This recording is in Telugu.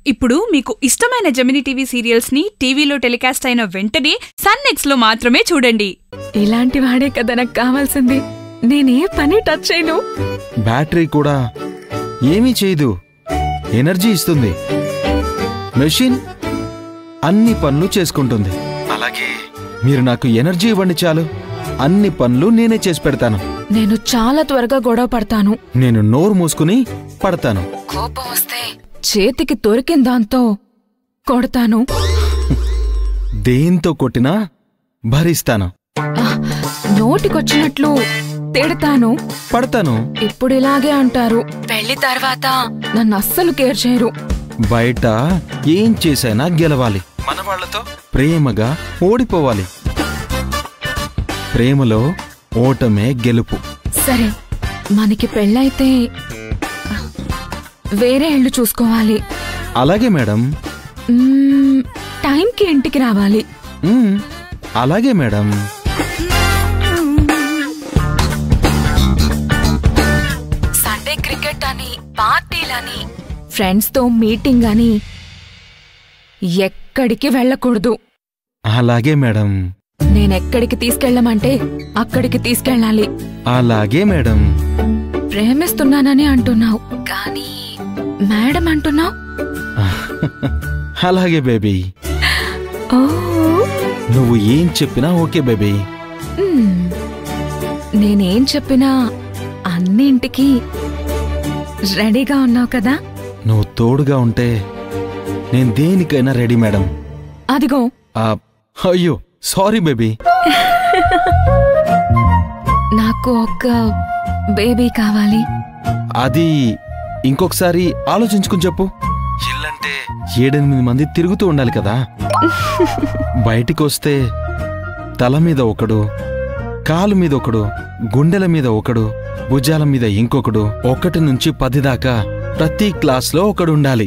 ఇప్పుడు మీకు ఇష్టమైన జెమినీ టీవీ సీరియల్స్ ని టీవీలో టెలికాస్ట్ అయిన వెంటనే సన్ నెక్స్ట్ లో మాత్రమే చూడండి. ఇలాంటి వాడే కదా నాకు కావాల్సింది. నేనే పని టచ్ చేయను. బ్యాటరీ కూడా ఏమీ చేయదు, ఎనర్జీ ఇస్తుంది. మెషిన్ అన్ని పనులు చేసుకుంటుంది. అలాగే మీరు నాకు ఎనర్జీ ఇవ్వండి చాలు, అన్ని పనులు నేనే చేసి పెడతాను. నేను చాలా త్వరగా గొడవ పడతాను. నేను నోరు మూసుకుని పడతాను. కోపం వస్తే చేతికి దొరికిన దాంతో కొడతాను. దేంతో కొట్టినా భరిస్తాను. నోటికొచ్చినట్లు తిడతాను, పడతాను. ఇప్పుడిలాగే అంటారు, పెళ్లి తర్వాత నన్ను అస్సలు కేర్ చేయరు. బయట ఏం చేసైనా గెలవాలి, మన వాళ్లతో ప్రేమగా ఓడిపోవాలి. ప్రేమలో ఓటమే గెలుపు. సరే, మనకి పెళ్ళైతే వేరే ఇల్లు చూసుకోవాలి. అలాగే మేడం. టైంకి ఇంటికి రావాలి. అలాగే మేడం. సండే క్రికెట్ అని, పార్టీలని, ఫ్రెండ్స్ తో మీటింగ్ అని ఎక్కడికి వెళ్ళకూడదు. అలాగే మేడం. నేనెక్కడికి తీసుకెళ్ళమంటే అక్కడికి తీసుకెళ్ళాలి. అలాగే మేడం. ప్రేమిస్తున్నానని అంటున్నావు, కానీ మేడం అంటున్నావు. అలాగే బేబీ. నువ్వు ఏం చెప్పినా ఓకే బేబీ. నేనేం చెప్పినా అన్నింటికి రెడీగా ఉన్నావు కదా. నువ్వు తోడుగా ఉంటే నేను దేనికైనా రెడీ మేడం. అదిగో. అయ్యో సారీ బేబీ. నాకు ఒక బేబీ కావాలి. అది ఇంకొకసారి ఆలోచించుకుని చెప్పు. ఇల్లంటే 7-8 మంది తిరుగుతూ ఉండాలి కదా. బయటికొస్తే తల మీద ఒకడు, కాలు మీద ఒకడు, గుండెల మీద ఒకడు, భుజాల మీద ఇంకొకడు, 1 నుంచి 10 దాకా ప్రతి క్లాస్లో ఒకడు ఉండాలి.